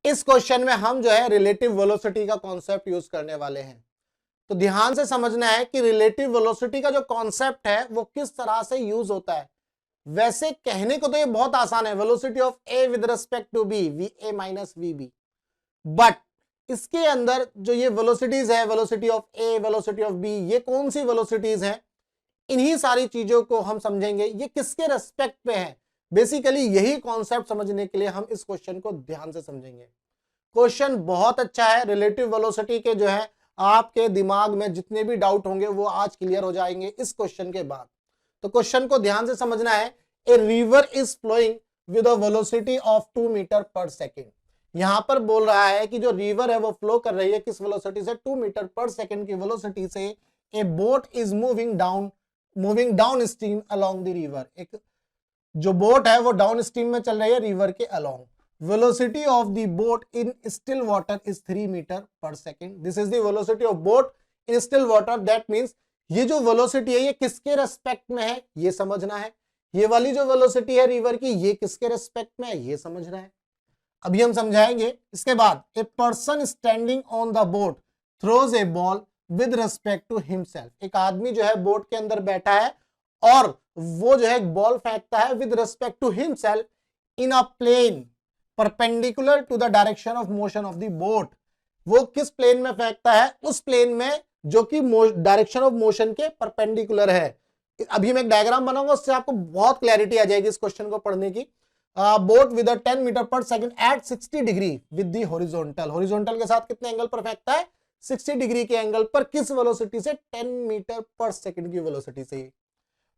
इस क्वेश्चन में हम जो है रिलेटिव वेलोसिटी का कॉन्सेप्ट यूज करने वाले हैं। तो ध्यान से समझना है कि रिलेटिव वेलोसिटी का जो कॉन्सेप्ट है वो किस तरह से यूज होता है। वैसे कहने को तो ये बहुत आसान है, velocity of A with respect to B, V A minus V B, but इसके अंदर जो ये वेलोसिटीज है, velocity of A, velocity of B, ये कौन सी वेलोसिटीज हैं, इन्हीं सारी चीजों को हम समझेंगे ये किसके रेस्पेक्ट पे है। बेसिकली यही कॉन्सेप्ट समझने के लिए हम इस क्वेश्चन को ध्यान से समझेंगे। क्वेश्चन बहुत अच्छा है, रिलेटिव वेलोसिटी के जो है आपके दिमाग में जितने भी डाउट होंगे वो आज क्लियर हो जाएंगे इस क्वेश्चन के बाद। तो क्वेश्चन को ध्यान से समझना है। A river is flowing with a velocity of 2 meter per second. यहां पर बोल रहा है कि जो रिवर है वो फ्लो कर रही है किस वेलोसिटी से, 2 मीटर पर सेकेंड की वेलोसिटी से। ए boat is moving down stream along the river. एक जो बोट है वो डाउन स्ट्रीम में चल रही है रिवर के along. Velocity of the boat in still water is 3 metre per second. This is the velocity of boat in still water. That means ये जो वेलोसिटी है ये किसके रेस्पेक्ट में है ये समझना है। ये वाली जो वेलोसिटी है रिवर की ये किसके रेस्पेक्ट में है ये समझना है। अभी हम समझाएंगे। इसके बाद a person standing on the boat throws a ball with respect to himself. एक आदमी जो है बोट के अंदर बैठा है और वो जो है एक बॉल फेंकता है with respect to himself in a plane perpendicular to the direction of motion of the boat. वो किस प्लेन में फेंकता है, उस प्लेन में जो कि डायरेक्शन ऑफ मोशन के परपेंडिकुलर है। अभी मैं एक डायग्राम बनाऊंगा, उससे आपको बहुत क्लैरिटी आ जाएगी इस क्वेश्चन को पढ़ने की। Boat with 10 meter per second at 60 degree with the horizontal. Horizontal के साथ कितने एंगल पर फेंकता है, 60 डिग्री के एंगल पर। किस वेलोसिटी से, 10 मीटर पर सेकंड की वेलोसिटी से।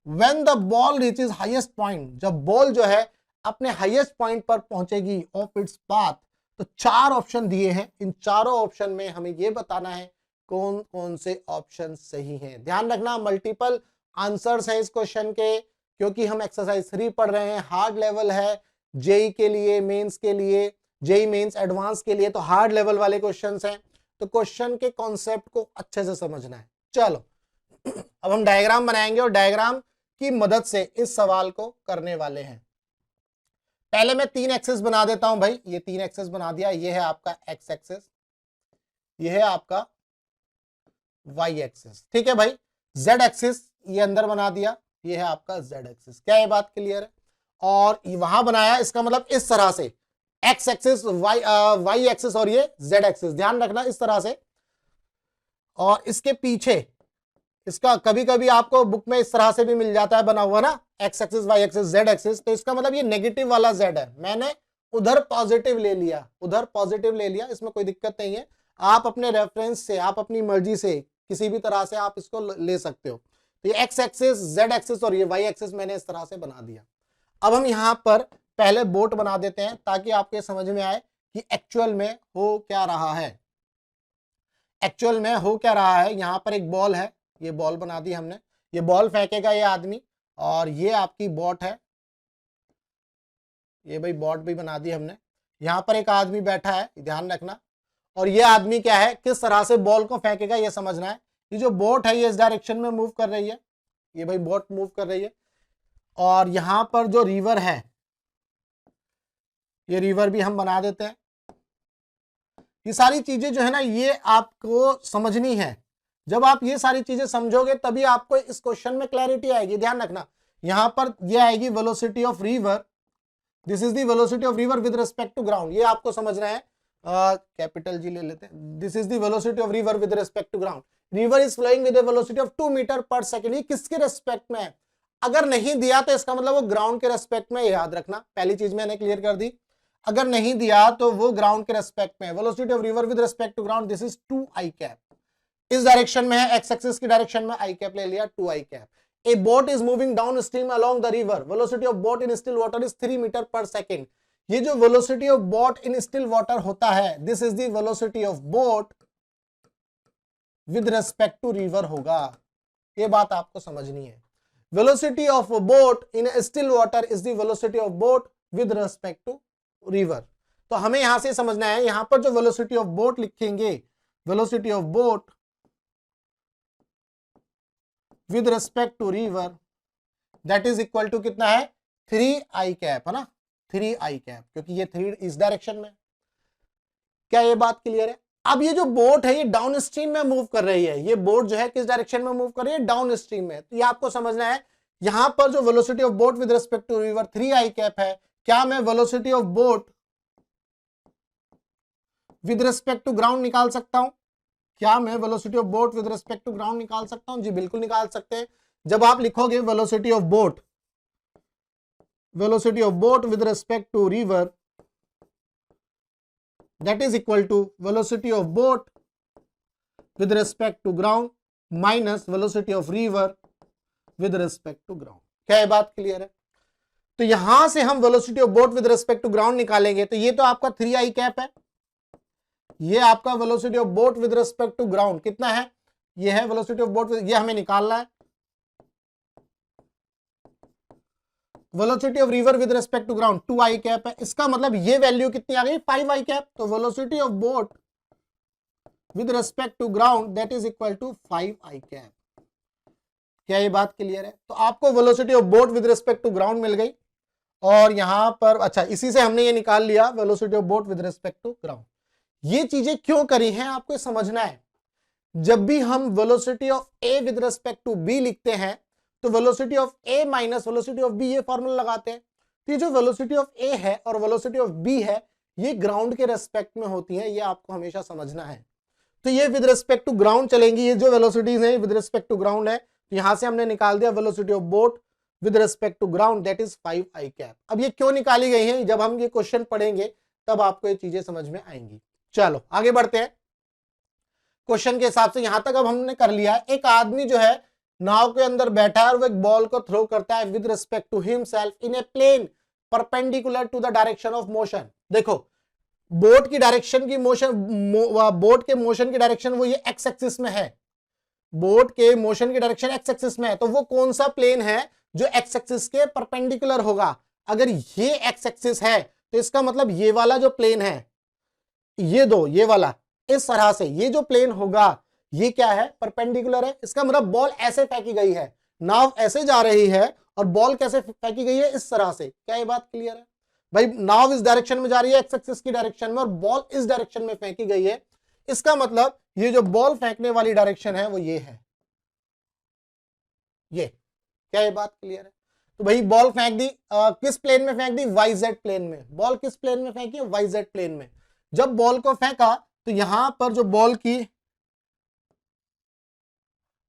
When the ball reaches highest point, जब बॉल जो है अपने हाईएस्ट पॉइंट पर पहुंचेगी ऑफ इट्स पाथ, तो 4 ऑप्शन दिए हैं। इन चारों ऑप्शन में हमें यह बताना है कौन कौन से ऑप्शन सही हैं। ध्यान रखना मल्टीपल आंसर्स हैं इस क्वेश्चन के, क्योंकि हम एक्सरसाइज 3 पढ़ रहे हैं, हार्ड लेवल है। जेई के लिए, मेंस के लिए, जेई मेंस एडवांस के लिए तो हार्ड लेवल वाले क्वेश्चंस हैं। तो क्वेश्चन के कॉन्सेप्ट को अच्छे से समझना है। चलो अब हम डायग्राम बनाएंगे और डायग्राम की मदद से इस सवाल को करने वाले हैं। पहले मैं 3 एक्सेस बना देता हूं भाई। ये 3 एक्सेस बना दिया। ये है आपका एक्स एक्सेस, ये है आपका वाई एक्सेस, ठीक है भाई। जेड एक्सेस ये अंदर बना दिया, ये है आपका जेड एक्सेस। क्या ये बात क्लियर है? और वहां बनाया, इसका मतलब इस तरह से एक्स एक्सेस, वाई एक्सेस और ये जेड एक्सेस, ध्यान रखना इस तरह से। और इसके पीछे इसका कभी कभी आपको बुक में इस तरह से भी मिल जाता है बना हुआ ना, x axis, y axis, z axis. तो इसका मतलब ये नेगेटिव वाला जेड है, मैंने उधर पॉजिटिव ले लिया, उधर पॉजिटिव ले लिया, इसमें कोई दिक्कत नहीं है। आप अपने रेफरेंस से, आप अपनी मर्जी से किसी भी तरह से आप इसको ले सकते हो। तो ये एक्स एक्सिस, जेड एक्सिस और ये वाई एक्सिस मैंने इस तरह से बना दिया। अब हम यहां पर पहले बोट बना देते हैं ताकि आपके समझ में आए कि एक्चुअल में हो क्या रहा है। एक्चुअल में हो क्या रहा है, यहां पर एक बॉल है, ये बॉल बना दी हमने, ये बॉल फेंकेगा ये आदमी, और ये आपकी बॉट है, ये भाई बॉट भी बना दी हमने। यहां पर एक आदमी बैठा है, ध्यान रखना। और ये आदमी क्या है, किस तरह से बॉल को फेंकेगा ये समझना है। ये जो बोट है ये इस डायरेक्शन में मूव कर रही है, ये भाई बोट मूव कर रही है। और यहां पर जो रिवर है, ये रिवर भी हम बना देते हैं। ये सारी चीजें जो है ना ये आपको समझनी है। जब आप ये सारी चीजें समझोगे तभी आपको इस क्वेश्चन में क्लैरिटी आएगी। ध्यान रखना यहां पर ये आएगी velocity of river, this is the velocity of river with respect to ground, ये आपको समझना है। कैपिटल जी ले लेते हैं। This is the velocity of river with respect to ground. River is flowing with a velocity of 2 meter per second. ये किसके respect में है? अगर नहीं दिया तो इसका मतलब वो ग्राउंड के रेस्पेक्ट में, याद रखना पहली चीज मैंने क्लियर कर दी। अगर नहीं दिया तो वो ग्राउंड के रेस्पेक्ट में। Velocity of river with respect to ground, this is 2 I cap. इस डायरेक्शन में है, एक्स एक्सिस की डायरेक्शन में, आई कैप ले लिया, 2 आई cap. A boat is moving down stream along the river, velocity of boat in still water is 3 metre per second. ये जो velocity of boat in still water होता है, this is the velocity of boat with respect to river होगा। ये बात आपको समझनी है। Velocity of boat in still water is the velocity of boat with respect to river. तो हमें यहां से समझना है, यहां पर जो वेलोसिटी ऑफ बोट लिखेंगे, velocity of boat with respect to river, that is equal to कितना है, 3 आई कैप, है ना, 3 आई कैप, क्योंकि ये 3 इस डायरेक्शन में। क्या ये बात क्लियर है? अब ये जो बोट है ये डाउन स्ट्रीम में मूव कर रही है, ये बोट जो है किस डायरेक्शन में मूव कर रही है? डाउन स्ट्रीम में। तो ये आपको समझना है, यहां पर जो velocity of boat with respect to river 3i cap है, क्या मैं velocity of boat with respect to ground निकाल सकता हूं? क्या मैं velocity of boat with respect to ground निकाल सकता हूं? जी बिल्कुल निकाल सकते हैं। जब आप लिखोगे velocity of boat with respect to river that is equal to velocity of boat with respect to ground minus velocity of river with respect to ground। क्या ये बात क्लियर है? तो यहां से हम velocity of boat with respect to ground निकालेंगे, तो ये तो आपका 3i कैप है, ये आपका velocity of boat with respect to ground कितना है? ये है velocity of boat, ये हमें निकालना है। Velocity of river with respect to ground 2i cap है, इसका मतलब ये वैल्यू कितनी आ गई? 5i cap. तो velocity of boat with respect to ground that is equal to 5i cap. क्या ये बात क्लियर है? तो आपको velocity of boat with respect to ground मिल गई, और यहां पर अच्छा इसी से हमने ये निकाल लिया velocity of boat with respect to ground. ये चीजें क्यों करी हैं आपको समझना है। जब भी हम velocity of A with respect to B लिखते हैं तो velocity of A minus velocity of B ये फॉर्मूला लगाते हैं। तो ये जो वेलोसिटी ऑफ ए है और वेलोसिटी ऑफ बी है ये ग्राउंड के रेस्पेक्ट में होती है, ये आपको हमेशा समझना है। तो ये विद रिस्पेक्ट टू ग्राउंड चलेंगी, ये जो वेलोसिटीज है विद रिस्पेक्ट टू ग्राउंड है। तो यहां से हमने निकाल दिया velocity of boat with respect to ground that is 5i cap. अब ये क्यों निकाली गई है, जब हम ये क्वेश्चन पढ़ेंगे तब आपको ये चीजें समझ में आएंगी। चलो आगे बढ़ते हैं। क्वेश्चन के हिसाब से यहां तक अब हमने कर लिया। एक आदमी जो है नाव के अंदर बैठा है और वो एक बॉल को थ्रो करता है with respect to himself in a plane perpendicular to the direction of motion. देखो बोट की डायरेक्शन की मोशन, बोट के मोशन की डायरेक्शन वो ये एक्स एक्सिस में है, बोट के मोशन की डायरेक्शन एक्स एक्सिस में है। तो वो कौन सा प्लेन है जो एक्स एक्सिस के परपेंडिकुलर होगा? अगर ये एक्स एक्सिस है तो इसका मतलब ये वाला जो प्लेन है, ये दो, ये वाला इस तरह से ये जो प्लेन होगा ये क्या है? परपेंडिकुलर है। इसका मतलब बॉल ऐसे फेंकी गई है, नाव ऐसे जा रही है और बॉल कैसे फेंकी गई है? इस तरह से। क्या ये बात क्लियर है भाई? नाव इस डायरेक्शन में जा रही है एक्स एक्सिस की डायरेक्शन में और बॉल इस डायरेक्शन में फेंकी गई है। इसका मतलब ये जो बॉल फेंकने वाली डायरेक्शन है वो ये है, ये। क्या ये बात क्लियर है? तो भाई बॉल फेंक दी, किस प्लेन में फेंक दी? YZ प्लेन में। बॉल किस प्लेन में फेंकी है? YZ प्लेन में। जब बॉल को फेंका तो यहां पर जो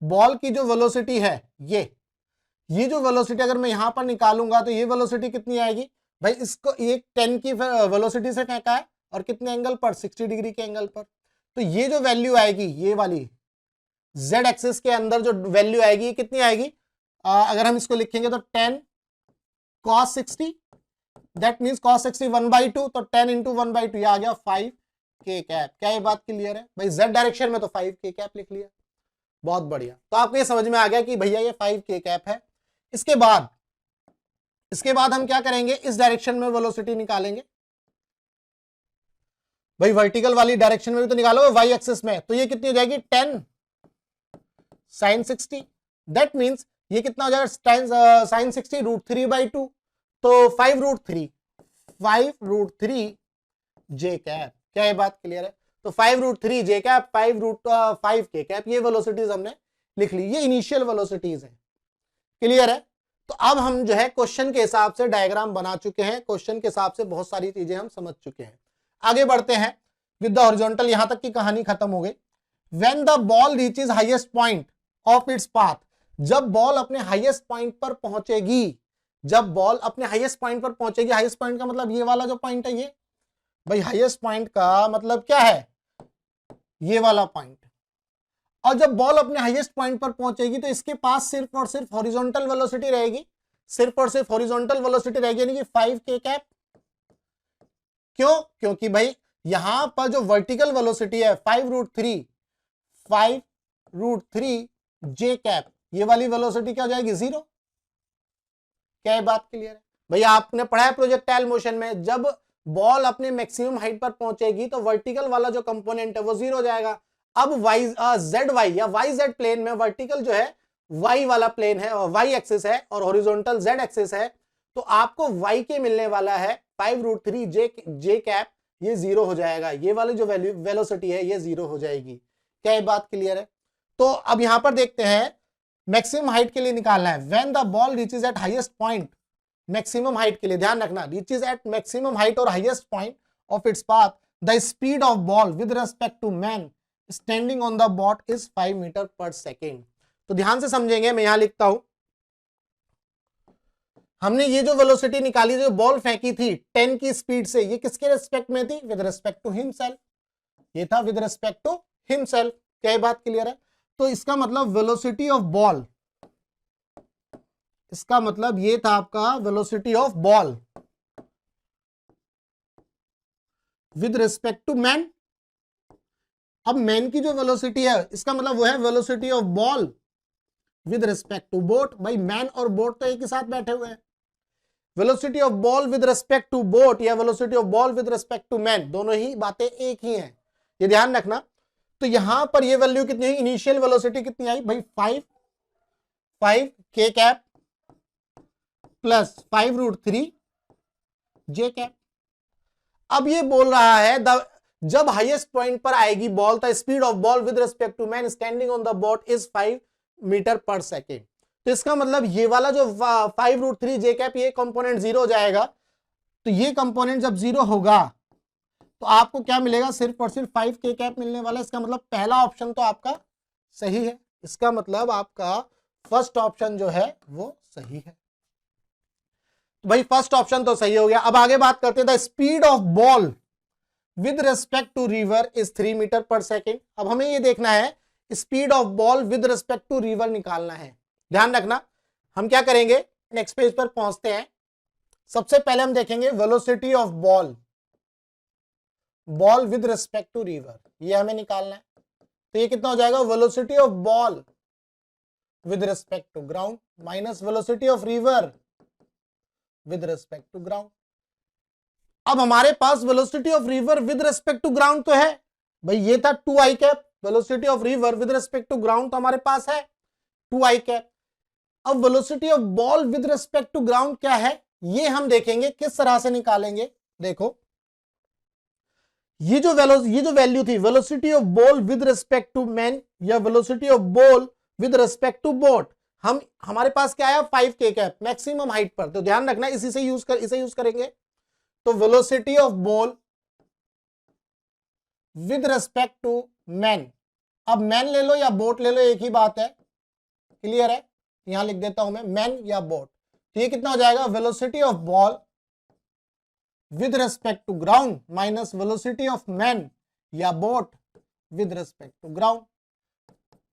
बॉल की जो वेलोसिटी है ये जो वेलोसिटी अगर मैं यहां पर निकालूंगा तो ये वेलोसिटी कितनी आएगी भाई? इसको एक 10 की वेलोसिटी से फेंका है और कितने एंगल पर? 60 डिग्री के एंगल पर। तो ये जो वैल्यू आएगी, ये वाली z एक्सिस के अंदर जो वैल्यू आएगी ये कितनी आएगी? अगर हम इसको लिखेंगे तो 10 cos 60, दैट मींस cos 60 1/2, तो 10 into 1/2 ये आ गया 5k कैप। क्या ये बात क्लियर है भाई? z डायरेक्शन में तो 5k कैप लिख लिया, बहुत बढ़िया। तो आपको ये समझ में आ गया कि भैया ये 5k कैप है। इसके बाद हम क्या करेंगे? इस डायरेक्शन में वेलोसिटी निकालेंगे भाई, वर्टिकल वाली डायरेक्शन में भी तो निकालो y एक्सिस में। तो ये कितनी हो जाएगी? 10 sin 60, दैट मींस ये कितना हो जाएगा? sin 60 √3/2, तो 5√3 j कैप। क्या ये बात क्लियर है? तो 5√3 j कैप, 5√5k कैप, ये वेलोसिटीज हमने लिख ली, ये इनिशियल वेलोसिटीज है। क्लियर है? तो अब हम जो है क्वेश्चन के हिसाब से डायग्राम बना चुके हैं, क्वेश्चन के हिसाब से बहुत सारी चीजें हम समझ चुके हैं। आगे बढ़ते हैं विद द हॉरिजॉन्टल। यहां तक की कहानी खत्म हो गई। When the ball reaches highest point of its path, जब बॉल अपने हाईएस्ट पॉइंट पर पहुंचेगी, जब बॉल अपने हाईएस्ट पॉइंट पर पहुंचेगी, हाईएस्ट पॉइंट का मतलब ये वाला जो पॉइंट है, ये भाई हाईएस्ट पॉइंट का मतलब क्या है? ये वाला पॉइंट। और जब बॉल अपने हाईएस्ट पॉइंट पर पहुंचेगी तो इसके पास सिर्फ और सिर्फ हॉरिजॉन्टल वेलोसिटी रहेगी, सिर्फ और सिर्फ हॉरिजॉन्टल वेलोसिटी रहेगी, यानी कि 5k कैप। क्यों? क्योंकि भाई यहां पर जो वर्टिकल वेलोसिटी है 5√3 j कैप, ये वाली वेलोसिटी क्या हो जाएगी? 0। क्या ये बात क्लियर है? भैया आपने पढ़ा है प्रोजेक्टाइल मोशन में, जब बॉल अपने मैक्सिमम हाइट पर पहुंचेगी तो वर्टिकल वाला जो कंपोनेंट है वो 0 हो जाएगा। अब ZY या YZ प्लेन में वर्टिकल जो है Y वाला प्लेन है और Y एक्सिस है और हॉरिजॉन्टल Z एक्सिस है, तो आपको Y के मिलने वाला है 5√3 j कैप, ये जीरो हो जाएगा, ये वाली जो वेलोसिटी है ये जीरो हो जाएगी। क्या ये बात क्लियर है? तो अब यहां पर देखते हैं मैक्सिमम हाइट के लिए निकालना है। When the ball reaches at highest point, maximum height के लिए ध्यान रखना, रीचेज एट मैक्सिमम हाइट और highest point of its path, the speed of ball with respect to man standing on the boat is 5 metre per second. तो ध्यान से समझेंगे, मैं यहां लिखता हूं, हमने ये जो वेलोसिटी निकाली, जो बॉल फेंकी थी 10 की स्पीड से, ये किसके रिस्पेक्ट में थी? With respect to himself. ये था विद रिस्पेक्ट टू हिमसेल्फ। क्या बात क्लियर है? तो इसका मतलब वेलोसिटी ऑफ बॉल, इसका मतलब ये था आपका velocity of ball with respect to man. अब मैन की जो वेलोसिटी है, इसका मतलब वो है velocity of ball with respect to boat. भाई मैन और बोट तो एक ही साथ बैठे हुए हैं। Velocity of ball with respect to boat या velocity of ball with respect to man, दोनों ही बातें एक ही हैं, ये ध्यान रखना। तो यहां पर ये वैल्यू कितनी है? इनिशियल वेलोसिटी कितनी आई भाई? 5 k cap plus 5√3 j cap. अब ये बोल रहा है जब हाईएस्ट पॉइंट पर आएगी ball, the speed of ball with respect to man standing on the boat is 5 metre per second. तो इसका मतलब ये वाला जो 5√3 जे कैप, ये कंपोनेंट जीरो हो जाएगा। तो ये कंपोनेंट जब जीरो होगा तो आपको क्या मिलेगा? सिर्फ और सिर्फ 5 के कैप मिलने वाला है। इसका मतलब पहला ऑप्शन तो आपका सही है। इसका मतलब आपका फर्स्ट ऑप्शन जो है वो सही है। तो भाई फर्स्ट ऑप्शन तो सही हो गया। अब आगे बात करते हैं, the speed of ball with respect to river is 3 metre per second. अब हमें ये देखना है speed of ball with respect to river निकालना है। ध्यान रखना, हम क्या करेंगे, नेक्स्ट पेज पर पहुंचते हैं। सबसे पहले हम देखेंगे velocity of ball with respect to river, ये हमें निकालना है। तो ये कितना हो जाएगा? Velocity of ball with respect to ground minus velocity of river with respect to ground. अब हमारे पास velocity of river with respect to ground तो है भाई, ये था 2i cap. Velocity of river with respect to ground तो हमारे पास है 2i कैप। अब velocity of ball with respect to ground क्या है, ये हम देखेंगे किस तरह से निकालेंगे। देखो, ये जो वैल्यू थी velocity of ball with respect to man या velocity of ball with respect to boat, हमारे पास क्या आया? 5 के कैप मैक्सिमम हाइट पर। तो ध्यान रखना, इसे यूज करेंगे। तो velocity of ball with respect to man, अब मैन ले लो या बोट ले लो, एक ही बात है, क्लियर है? यहां लिख देता हूं मैं, मैन या बोट। तो ये कितना हो जाएगा? Velocity of ball with respect to ground minus velocity of man या boat with respect to ground.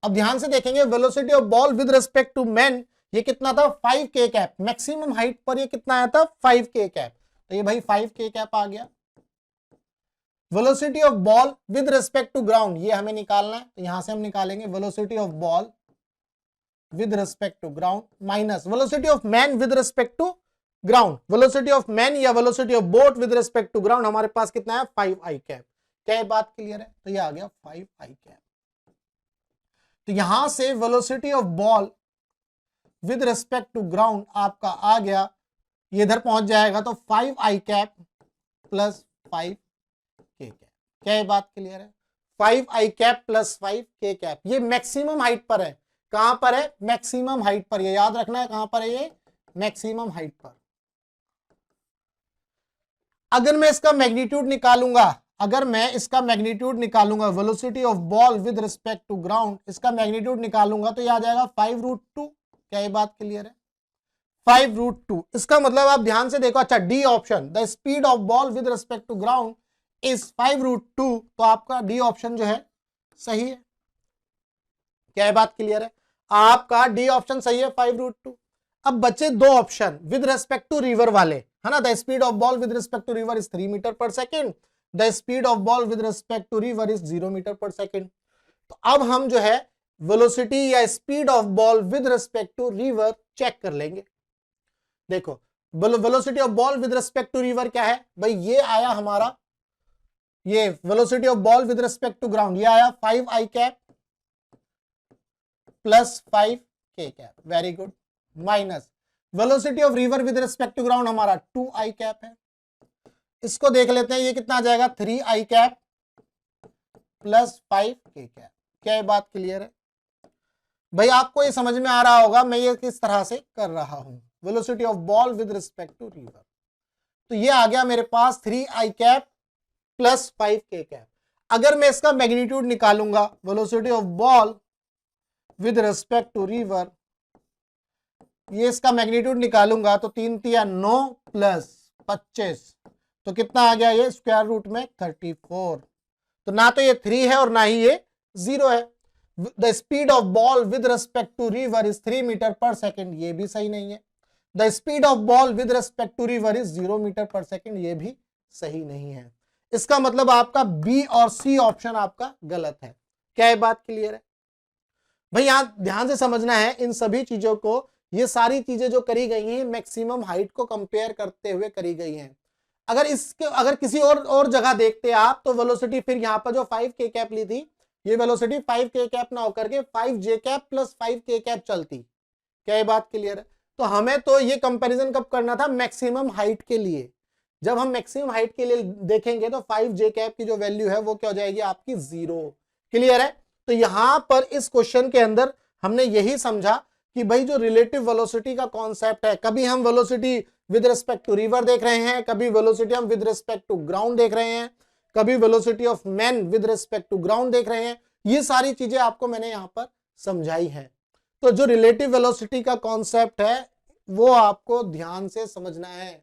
अब ध्यान से देखेंगे, velocity of ball with respect to man ये कितना था? 5 के कैप। मैक्सिमम हाइट पर ये कितना आया था? 5 के कैप। तो ये भाई 5 के कैप आ गया। Velocity of ball with respect to ground ये हमें निकालना है, तो यहां से हम निकालेंगे velocity of ball with respect to ground minus velocity of man with respect to ground. Velocity of man या velocity of boat with respect to ground हमारे पास कितना है? 5i cap. क्या ये बात क्लियर है? तो ये आ गया 5i कैप। तो यहां से velocity of ball with respect to ground आपका आ गया, ये इधर पहुंच जाएगा, तो 5i cap plus 5 k cap. क्या ये बात क्लियर है? 5i cap plus 5 k cap, ये मैक्सिमम हाइट पर है। कहां पर है? मैक्सिमम हाइट पर। ये याद रखना है, कहां पर है ये? मैक्सिमम हाइट पर। अगर मैं इसका मैग्नीट्यूड निकालूंगा, velocity of ball with respect to ground, इसका मैग्नीट्यूड निकालूंगा तो यह आ जाएगा 5√2। क्या ये बात क्लियर है? 5√2। इसका मतलब आप ध्यान से देखो, अच्छा D option, the speed of ball with respect to ground is 5√2, तो आपका डी ऑप्शन जो है सही है। क्या ये बात क्लियर है? आपका डी ऑप्शन सही है, 5√2। अब बचे दो option with respect to river वाले, है ना। The speed of ball with respect to river is 3 metre per second, the speed of ball with respect to river is 0 metre per second. तो अब हम जो है वेलोसिटी या speed of ball with respect to river check कर लेंगे। देखो, वेलोसिटी of ball with respect to रिवर क्या है भाई? ये आया हमारा, ये velocity of ball with respect to ground ये आया 5i cap plus 5 k cap, very good, minus velocity of river with respect to ground हमारा 2i कैप है। इसको देख लेते हैं, ये कितना आ जाएगा 3i cap plus 5k cap. क्या ये बात क्लियर है भाई? आपको ये समझ में आ रहा होगा मैं ये किस तरह से कर रहा हूं। Velocity of ball with respect to river, तो ये आ गया मेरे पास 3i cap plus 5k cap. अगर मैं इसका मैग्नीट्यूड निकालूंगा, velocity of ball with respect to river, ये इसका मैग्नीट्यूड निकालूंगा तो 3 तिया 9 प्लस 25, तो कितना आ गया ये स्क्वायर रूट में 34। तो ना तो ये 3 है और ना ही ये 0 है। The speed of ball with respect to river is 3 metre per second, ये भी सही नहीं है। The speed of ball with respect to river is 0 metre per second, ये भी सही नहीं है। इसका मतलब आपका बी और सी ऑप्शन आपका गलत है। क्या ये बात क्लियर है भाई? यहां ध्यान से समझना है इन सभी चीजों को। ये सारी चीजें जो करी गई हैं मैक्सिमम हाइट को कंपेयर करते हुए करी गई हैं। अगर किसी और जगह देखते आप तो वेलोसिटी फिर यहां पर जो 5k कैप ली थी, ये वेलोसिटी 5k कैप ना होकर के 5j cap plus 5k cap चलती। क्या ये बात क्लियर है? तो हमें तो ये कंपैरिजन कब करना था? मैक्सिमम हाइट के लिए। जब हम मैक्सिमम हाइट के लिए देखेंगे तो 5j कैप की जो वैल्यू है वो क्या हो जाएगी आपकी 0। क्लियर है? तो यहां पर इस क्वेश्चन के अंदर हमने यही समझा कि भाई जो रिलेटिव वेलोसिटी का कॉन्सेप्ट है, कभी हम velocity with respect to river देख रहे हैं, कभी वेलोसिटी हम विद रिस्पेक्ट टू ग्राउंड देख रहे हैं, कभी velocity of man with respect to ground देख रहे हैं। ये सारी चीजें आपको मैंने यहां पर समझाई है। तो जो रिलेटिव वेलोसिटी का कॉन्सेप्ट है वो आपको ध्यान से समझना है।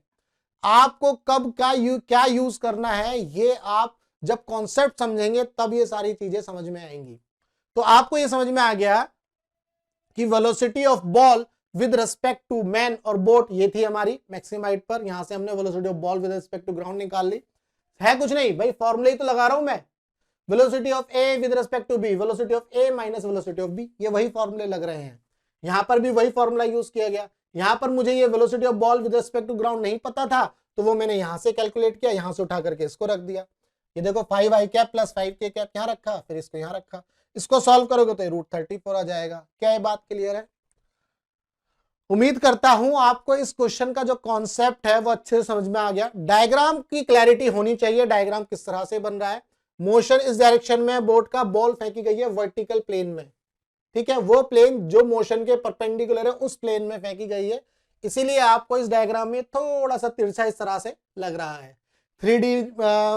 आपको कब क्या यूज करना है ये आप जब कॉन्सेप्ट समझेंगे तब ये सारी चीजें समझ में आएंगी। तो आपको ये समझ में आ गया कि velocity of ball with respect to man और बोट, ये थी हमारी मैक्सिमम हाइट पर। यहां से हमने velocity of ball with respect to ground निकाल ली। है कुछ नहीं भाई, फॉर्मूला ही तो लगा रहा हूं मैं। Velocity of A with respect to B, velocity of A minus velocity of B, ये वही फॉर्मूले लग रहे हैं। यहां पर भी वही फॉर्मूला यूज किया गया। यहां पर मुझे ये velocity of ball with respect to ground नहीं पता था तो वो मैंने यहां से कैलकुलेट किया, यहां से उठा करके इसको रख दिया। ये देखो 5i cap plus 5k cap यहां रखा, फिर इसको यहां रखा। इसको सॉल्व करोगे तो रूट 34 आ जाएगा। क्या ये बात क्लियर है? उम्मीद करता हूं आपको इस क्वेश्चन का जो कॉन्सेप्ट है वो अच्छे से समझ में आ गया। डायग्राम की क्लैरिटी होनी चाहिए, डायग्राम किस तरह से बन रहा है। मोशन इस डायरेक्शन में बोट का, बॉल फेंकी गई है वर्टिकल प्लेन में, ठीक है, वो प्लेन जो मोशन के परपेंडिकुलर है उस प्लेन में फेंकी गई है, इसीलिए आपको इस डायग्राम में थोड़ा सा तिरछा इस तरह से लग रहा है। 3D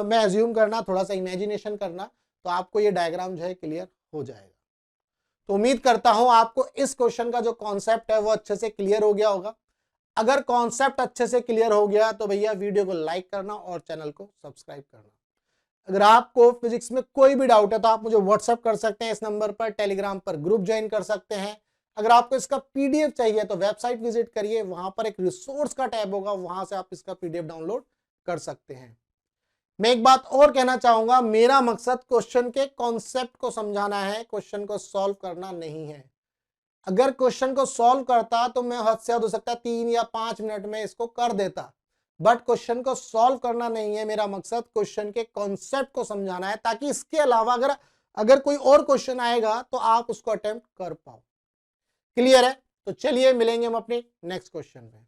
में एज्यूम करना, थोड़ा सा इमेजिनेशन करना, तो आपको ये डायग्राम जो है क्लियर हो जाएगा। तो उम्मीद करता हूं आपको इस क्वेश्चन का जो कॉन्सेप्ट है वो अच्छे से क्लियर हो गया होगा। अगर कॉन्सेप्ट अच्छे से क्लियर हो गया तो भैया वीडियो को लाइक करना और चैनल को सब्सक्राइब करना। अगर आपको फिजिक्स में कोई भी डाउट है तो आप मुझे व्हाट्सएप कर सकते हैं इस नंबर पर, टेलीग्राम पर ग्रुप ज्वाइन कर सकते हैं। अगर आपको इसका पीडीएफ चाहिए तो वेबसाइट विजिट करिए, वहां पर एक रिसोर्स का टैब होगा, वहां से आप इसका पीडीएफ डाउनलोड कर सकते हैं। मैं एक बात और कहना चाहूंगा, मेरा मकसद क्वेश्चन के कॉन्सेप्ट को समझाना है, क्वेश्चन को सॉल्व करना नहीं है। अगर क्वेश्चन को सॉल्व करता तो मैं हद से हद हो सकता है 3 या 5 मिनट में इसको कर देता, बट क्वेश्चन को सॉल्व करना नहीं है मेरा मकसद, क्वेश्चन के कॉन्सेप्ट को समझाना है, ताकि इसके अलावा अगर कोई और क्वेश्चन आएगा तो आप उसको अटेम्प्ट कर पाओ। क्लियर है? तो चलिए मिलेंगे हम अपने नेक्स्ट क्वेश्चन में।